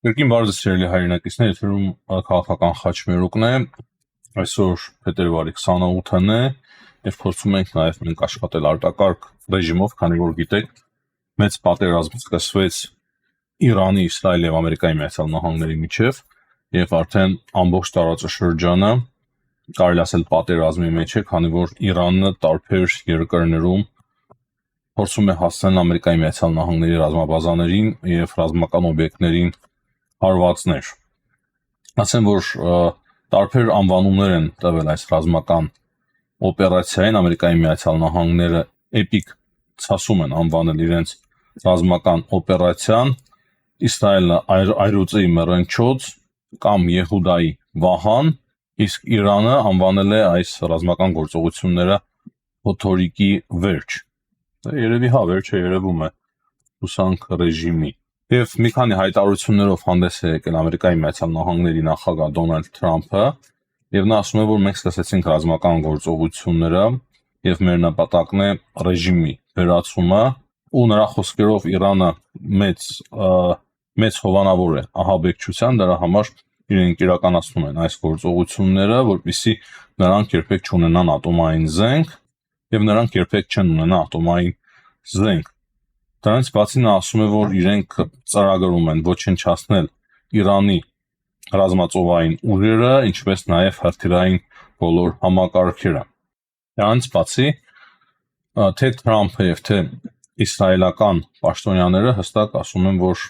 Կրկին բարձր սիրելի հայրենակիցներ, եթերում քաղաքական խաչմերուկն է, այսօր փետրվարի 28-ն է, եւ փորձում ենք նաեւ մենք աշխատել արտակարգ ռեժիմով, քանի որ գիտեք, մեծ պատերազմ սկսվեց Իրանի, Իսրայելի եւ Ամերիկայի Միացյալ Նահանգների միջև, եւ արդեն ամբողջ տարածաշրջանը կարելի ասել պատերազմի մեջ է, քանի որ Իրանը տարբեր երկրներում փորձում է հասնել Ամերիկայի Միացյալ Նահանգների ռազմաբազաներին եւ ռազմական օբյեկտներին հարվածներ։ Ասեմ, որ տարբեր անվանումներ են տվել այս ռազմական օպերացիային, Ամերիկայի Միացյալ Նահանգները էպիկ ցասում են անվանել իրենց ռազմական օպերացիան, Իսրայելը այրուծի մռնչոց կամ Եհուդայի վահան, իսկ Իրանը անվանել է այս ռազմական գործողությունները փոթորիկի վերջ։ Երևի վերջ է, երևում է հուսանք ռեժիմի։ Եվ մի քանի հայտարարություններով հանդես է եկել Ամերիկայի Միացյալ Նահանգների նախագահ Դոնալդ Թրամփը, եւ նա ասում է, որ մենք սկսեցինք ռազմական գործողությունները եւ մեր նպատակն է ռեժիմի վերացումը, ու նրա խոսքերով Իրանը մեծ հովանավոր է ահաբեկչության, դրա համար իրենք իրականացնում են այս գործողությունները, որպեսզի նրանք երբեք չունենան ատոմային զենք եւ նրանք երբեք չեն ունենա ատոմային զենք։ Դրանից բացի նա ասում է, որ իրենք ծրագրում են ոչնչացնել Իրանի ռազմածովային ուժերը, ինչպես նաեւ հրթիռային բոլոր համակարգերը։ Դրանից բացի թե Թրամփը եւ թե իսրայելական պաշտոնյաները հստակ ասում են, որ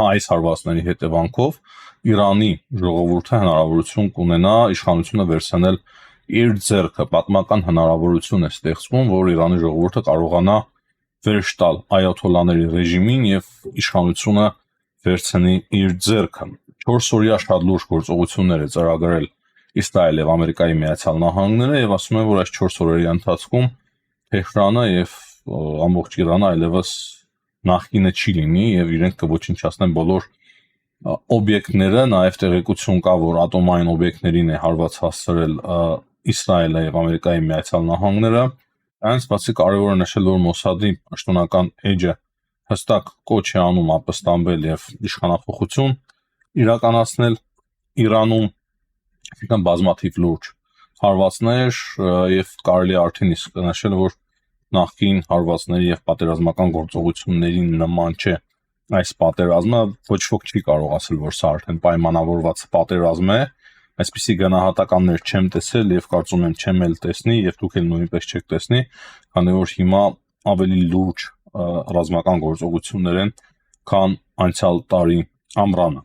այս հարվածների հետևանքով Իրանի ժողովուրդը հնարավորություն կունենա իշխանությունը վերցնել իր ձեռքը, պատմական հնարավորություն է ստեղծվում, որ Իրանի ժողովուրդը կարողանա վերջ տալ այաթոլլաների ռեժիմին եւ իշխանությունը վերցնի իր ձեռքը։ 4 օրյա շատ լուրջ գործողություններ է ծրագրել Իսրայելը եւ Ամերիկայի Միացյալ Նահանգները եւ ասում են, որ այս 4 օրերի ընթացքում Թեհրանը եւ ամբողջ Իրանը այլևս նախկինը չի լինի եւ իրենք կոչնչացնեն բոլոր օբյեկտները, նաեւ տեղեկություն կա, որ ատոմային օբյեկտներին է հարված հասցրել Իսրայելը եւ Ամերիկայի Միացյալ Նահանգները։ Այնց բացի կարևոր է նշել, որ Մոսադի պաշտոնական էջը հստակ կոչ է անում ապստամբել եւ իշխանափոխություն իրականացնել Իրանում, այսինքն բազմաթիվ լուրջ հարվածներ եւ կարելի է արդեն իսկ նշել, որ նախկին հարվածների եւ պատերազմական գործողությունների նման չէ այս պատերազմը, ոչ ոք չի կարող ասել, որ սա արդեն պայմանավորված պատերազմ է, այսպիսի գնահատականներ չեմ տեսել եւ կարծում եմ չեմ էլ տեսնի եւ դուք էլ նույնպես չեք տեսնի, քանի որ հիմա ավելի լուրջ ռազմական գործողություններ են, քան անցյալ տարի ամռանը։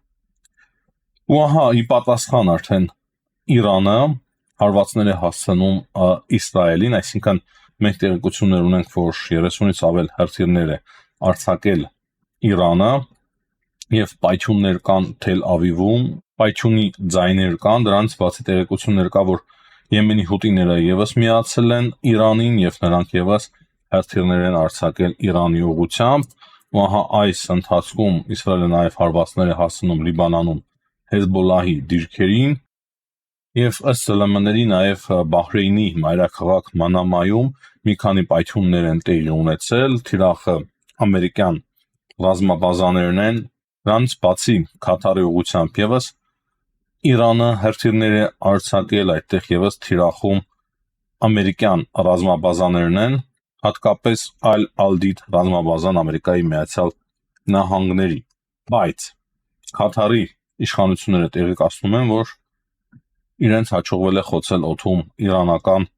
Ու ի պատասխան արդեն Իրանը հարվածներ է հասցնում Իսրայելին, այսինքն մենք տեղեկություններ ունենք, որ 30-ից ավել հրթիռներ է արձակել Իրանը եւ պայթյուններ կան Թել Ավիվում, պայթյունի ձայներ կան, դրանից բացի տեղեկություններ կա, որ Եմենի հութիները եւս միացել են Իրանին եւ նրանք եւս հրթիռներ են արձակել Իրանի ուղղությամբ, ու այս ընթացքում Իսրայելը նաեւ հարվածներ է հասցնում Լիբանանում Հեզբոլլահի դիրքերին եւ ըստ ԶԼՄ-ների նաեւ Բահրեյնի մայրաքաղաք Մանամայում մի քանի պայթյուններ են տեղի ունեցել, թիրախը ամերիկյան ռազմաբազաներն են, դրանից բացի Քաթարի ուղղությամբ եւս Իրանը հրթիռներ է արձակել, այդտեղ եւս թիրախում ամերիկյան ռազմաբազաներն են, հատկապես Ալ-Ալդիդ ռազմաբազան Ամերիկայի Միացյալ Նահանգների, բայց Քաթարի իշխանությունները տեղեկացնում են, որ իրենց հաջողվել է խոցել օդում իրանական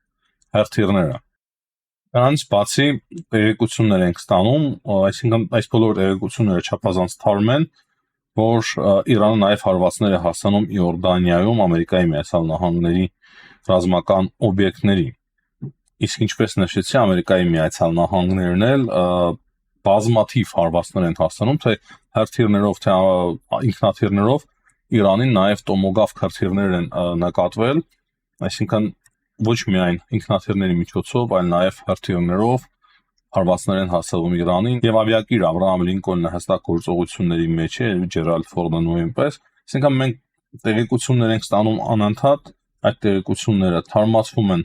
հրթիռները։ Դրանից բացի տեղեկություններ ենք ստանում, այսինքն այս բոլոր տեղեկությունները չափազանց թարմ են, որ Իրանը նաև հարվածներ է հասցնում Իորդանիայում Ամերիկայի Միացյալ Նահանգների ռազմական օբյեկտների։ Իսկ ինչպես նշեցի, Ամերիկայի Միացյալ Նահանգներն էլ բազմաթիվ հարվածներ են հասցնում, թե հրթիռներով, թե ինքնաթիռներով Իրանին նաև տոմոգաֆ հրթիռներ են նկատվել, այսինքն ոչ միայն ինքնաթիռների միջոցով, այլ նաև հրթիռներով հարվածներ են հասցվում Իրանին, եւ ավիակիր Աբրահամ Լինկոլնը հստակ գործողությունների մեջ է, Ջերալդ Ֆորդը նույնպես, այսինքն մենք տեղեկություններ ենք ստանում անընդհատ, այդ տեղեկությունները թարմացվում են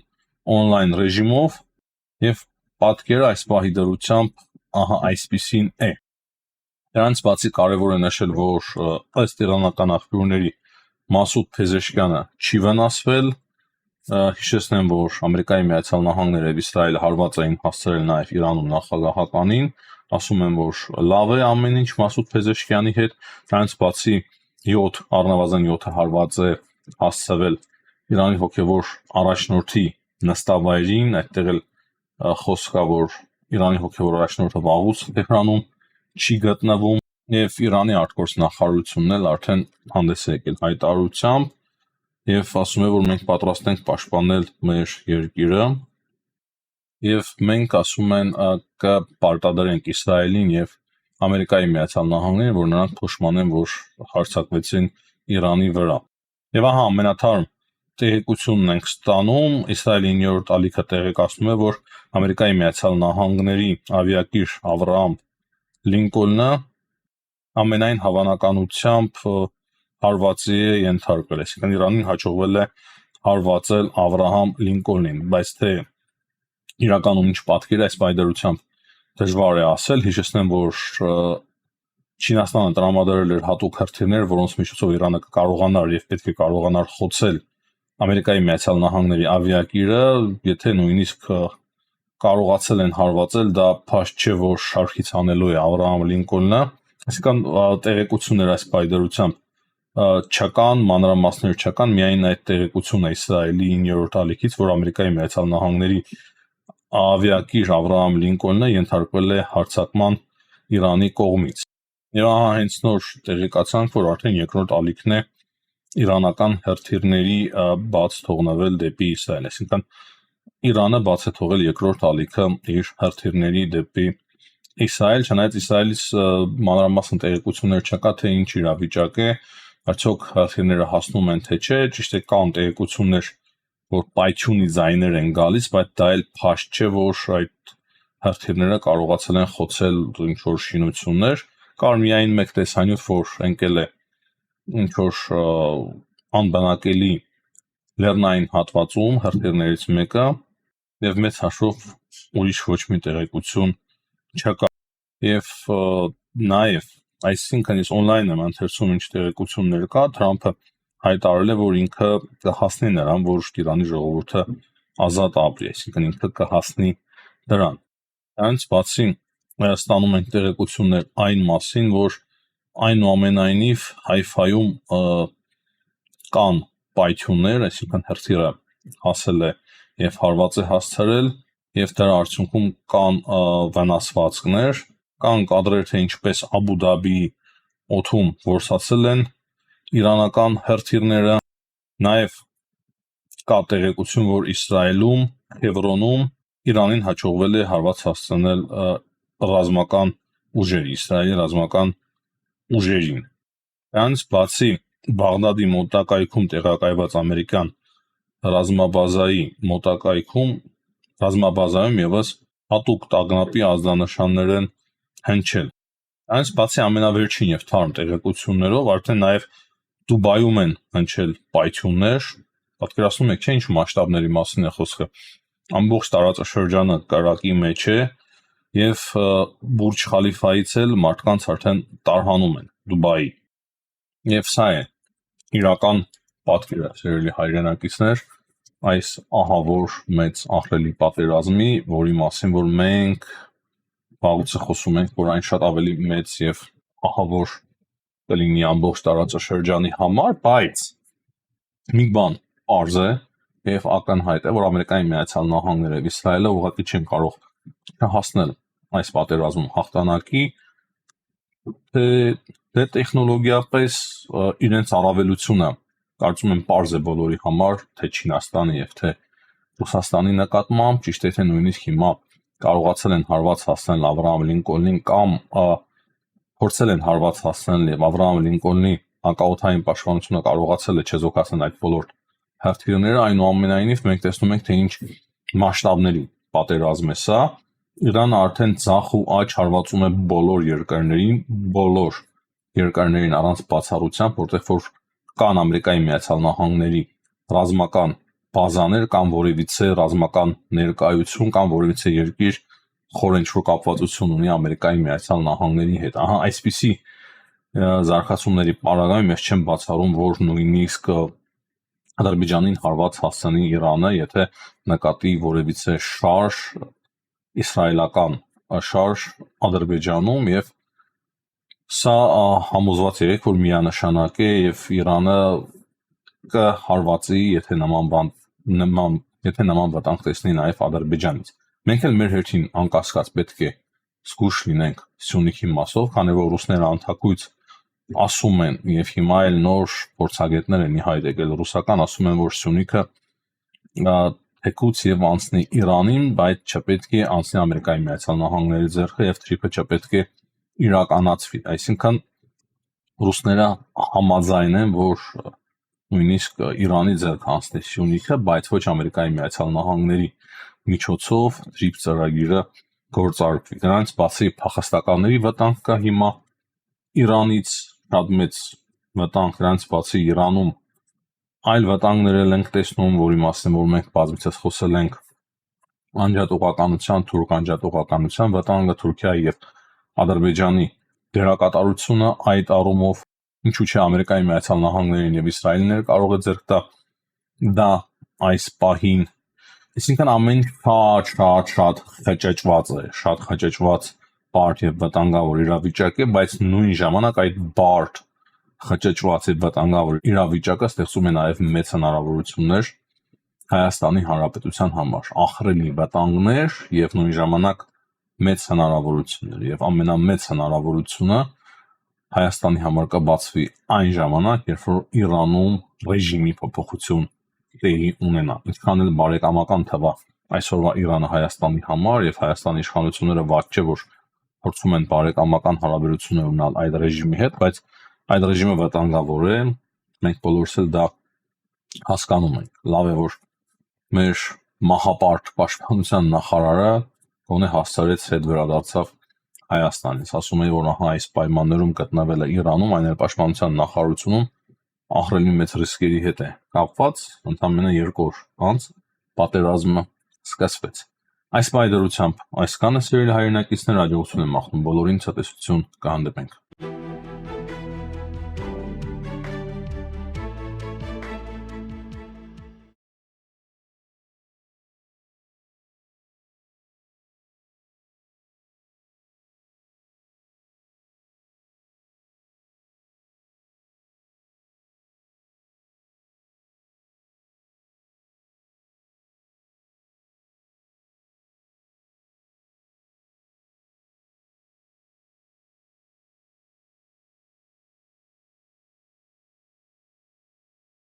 on-line ռեժիմով եւ պատկերը այս պահի դրությամբ այսպիսին է։ Դրանից բացի կարևոր է նշել, որ ըստ իրանական աղբյուրների Մասուդ Փեզեշկյանը չի վնասվել, հիշեցնեմ, որ Ամերիկայի Միացյալ Նահանգները եւ Իսրայելը հարված էին հասցրել նաեւ Իրանում նախագահականին, ասում են, որ լավ է ամեն ինչ Մասուդ Փեզեշկյանի հետ, դրանից բացի 7 առնվազն 7-ը հարված է հասցվել Իրանի հոգևոր առաջնորդի նստավայրին, այդտեղ էլ խոսք կա, որ Իրանի հոգևոր առաջնորդը վաղուց Թեհրանում չի գտնվում եւ Իրանի արտգործնախարարությունն էլ արդեն հանդես է եկել հայտարարությամբ եւ ասում է, որ մենք պատրաստ ենք պաշտպանել մեր երկիրը եւ մենք ասում են կպարտադրենք Իսրայելին եւ Ամերիկայի Միացյալ Նահանգներին, որ նրանք փոշմանեն, որ հարձակվեցին Իրանի վրա։ Եվ ահա ամենաթարմ տեղեկությունն ենք ստանում, Իսրայելի 9-րդ ալիքը տեղեկացնում է, որ Ամերիկայի Միացյալ Նահանգների ավիակիր Ավրահամ Լինկոլնը ամենայն հավանականությամբ հարվածի է ենթարկվել, այսինքն Իրանին հաջողվել է հարվածել Ավրահամ Լինկոլնին, բայց թե իրականում ինչ պատկեր է այս պայդրությամբ դժվար է ասել, հիշեցնեմ, որ Չինաստանը տրամադրել էր հատուկ հրթիռներ, որոնց միջոցով Իրանը կարողանար եւ պետք է կարողանար խոցել Ամերիկայի Միացյալ Նահանգների ավիակիրը, եթե նույնիսկ կարողացել են հարվածել, դա փաստ չէ, որ շարքից հանելու է Ավրահամ Լինկոլնը, այսինքն տեղեկություններ այս պայդրությամբ չկան, մանրամասներ չկան, միայն այդ տեղեկությունը Իսրայելի 9-րդ ալիքից, որ Ամերիկայի Միացյալ Նահանգների ավիակիր Ավրահամ Լինկոլնը ենթարկվել է հարձակման Իրանի կողմից։ Եվ ահա հենց նոր տեղեկացանք, որ արդեն երկրորդ ալիքն է իրանական հրթիռների բաց թողնվել դեպի Իսրայել, այսինքն Իրանը բաց է թողել երկրորդ ալիքը իր հրթիռների դեպի Իսրայել, չնայած Իսրայելից մանրամասն տեղեկություններ չկա, թե ինչ իրավիճակ է, արդյոք հրթիռները հասնում են թե չէ, ճիշտ է կան տեղեկություններ, որ պայթյունի ձայներ են գալիս, բայց դա էլ փաստ չէ, որ այդ հրթիռները կարողացել են խոցել ինչ-որ շինություններ, կար միայն մեկ տեսանյութ, որ ընկել է ինչ-որ անբնակելի լեռնային հատվածում հրթիռներից մեկը եւ մեծ հաշվով ուրիշ ոչ մի տեղեկություն չկա։ Եվ նաեւ այսինքն ես on-line եմ ընթերցում ինչ տեղեկություններ կա, Թրամփը հայտարարել է, որ ինքը կհասնի նրան, որ Իրանի ժողովուրդը ազատ ապրի, այսինքն ինքը կհասնի դրան։ Դրանից բացի ստանում ենք տեղեկություններ այն մասին, որ այնուամենայնիվ Հայֆայում կան պայթյուններ, այսինքն հրթիռը հասել է եւ հարված է հասցրել եւ դրա արդյունքում կան վնասվածքներ, կան կադրեր, թե ինչպես Աբու Դաբիի օդում որսացել են իրանական հրթիռները, նաեւ կա տեղեկություն, որ Իսրայելում, Հևրոնում Իրանին հաջողվել է հարված հասցնել ռազմական ուժերի, Իսրայելի ռազմական ուժերին։ Դրանից բացի Բաղդադի մոտակայքում տեղակայված ամերիկյան ռազմաբազայի մոտակայքում ռազմաբազայում եւս հատուկ տագնապի ազդանշաններ են հնչել։ Դրանից բացի ամենավերջին եւ թարմ տեղեկություններով արդեն նաեւ Դուբայում են հնչել պայթյուններ, պատկերացնում եք, չէ՞ ինչ մասշտաբների մասին է խոսքը։ Ամբողջ տարածաշրջանը կրակի մեջ է եւ Բուրջ Խալիֆայից էլ մարդկանց արդեն տարհանում են Դուբայի։ Եվ սա է իրական պատկերը, սիրելի հայրենակիցներ, այս ահավոր մեծ ահռելի պատերազմի, որի մասին որ մենք վաղուց խոսում ենք, որ այն շատ ավելի մեծ եւ ահավոր կլինի ամբողջ տարածաշրջանի համար, բայց մի բան պարզ է եւ ակնհայտ է, որ Ամերիկայի Միացյալ Նահանգները եւ Իսրայելը ուղղակի չեն կարող հասնել այս պատերազմում հաղթանակի, թե տեխնոլոգիապես իրենց առավելությունը կարծում եմ պարզ է բոլորի համար, թե Չինաստանի եւ թե Ռուսաստանի նկատմամբ, ճիշտ է թե նույնիսկ հիմա կարողացել են հարված հասցնել Ավրահամ Լինկոլնին կամ փորձել են հարված հասցնել եւ Ավրահամ Լինկոլնի հակաօդային պաշտպանությունը կարողացել է չեզոքացնել այդ բոլոր հրթիռները, այնուամենայնիվ մենք տեսնում ենք, թե ինչ մասշտաբների պատերազմ է սա։ Իրանը արդեն ցախ ու աջ հարվածում է բոլոր երկրներին առանց բացառության, որտեղ որ կան Ամերիկայի Միացյալ Նահանգների ռազմական բազաներ կամ որևիցե ռազմական ներկայություն կամ որևիցե երկիր խորեն ինչ-որ կապվածություն ունի Ամերիկայի Միացյալ Նահանգների հետ։ Ահա այսպիսի զարգացումների պարագայում ես չեմ բացառում, որ նույնիսկ Ադրբեջանին հարված հասցնի Իրանը, եթե նկատի որևիցե շարժ իսրայելական շարժ Ադրբեջանում, եւ սա համոզված եղեք, որ միանշանակ է եւ Իրանը կհարվածի, եթե նման վտանգ տեսնի նաեւ Ադրբեջանից։ Մենք էլ մեր հերթին անկասկած պետք է զգուշ լինենք Սյունիքի մասով, քանի որ ռուսները անթակույց ասում են եւ հիմա էլ նոր փորձագետներ են ի հայտ եկել ռուսական, ասում են, որ Սյունիքը թեկուց եւ անցնի Իրանին, բայց չպետք է անցնի Ամերիկայի Միացյալ Նահանգների ձեռքը եւ թրիփը չպետք է իրականացվի։ Այսինքն ռուսները համաձայն են, որ նույնիսկ Իրանի ձեռքը անցնի Սյունիքը, բայց ոչ Ամերիկայի Միացյալ Նահանգների միջոցով թրիփ ծրագիրը գործարկվի։ Դրանից բացի փախստականների վտանգ կա հիմա Իրանից շատ մեծ վտանգ, դրանից բացի Իրանում այլ վտանգներ ենք տեսնում, որի մասին որ մենք բազմիցս խոսել ենք, անջատողականության, թուրք անջատողականության վտանգը, Թուրքիայի եւ Ադրբեջանի դերակատարությունը այդ առումով, ինչու՞ չէ Ամերիկայի Միացյալ Նահանգներին եւ Իսրայելին կարող է ձեռք տա դա այս պահին։ Այսինքն ամեն շատ խճճված է, շատ խճճված բարդ եւ վտանգավոր իրավիճակ է, բայց նույն ժամանակ այդ բարդ խճճված եւ վտանգավոր իրավիճակը ստեղծում է նաեւ մեծ հնարավորություններ Հայաստանի Հանրապետության համար, ահռելի վտանգներ եւ նույն ժամանակ մեծ հնարավորություններ, եւ ամենամեծ հնարավորությունը Հայաստանի համար կբացվի այն ժամանակ, երբ որ Իրանում ռեժիմի փոփոխություն տեղի ունենա։ Ինչքան էլ բարեկամական թվա այսօրվա Իրանը Հայաստանի համար եւ Հայաստանի իշխանությունները ված չէ, որ փորձում են բարեկամական հարաբերություններ ունենալ այդ ռեժիմի հետ, բայց այդ ռեժիմը վտանգավոր է, մենք բոլորս էլ դա հասկանում ենք։ Լավ է, որ մեր մահապարտ պաշտպանության նախարարը գոնե հասցրեց հետ վերադարձավ Հայաստանից, ասում է, որ ահա այս պայմաններում գտնվելը Իրանում, այն էլ պաշտպանության նախարարությունում ահռելի մեծ ռիսկերի հետ է կապված, ընդամենը 2 օր անց պատերազմը սկսվեց։ Այս պայմանությամբ այսքանը, սիրելի հայրենակիցներ, հաջողություն եմ մաղթում բոլորին, ցտեսություն, կհանդիպենք։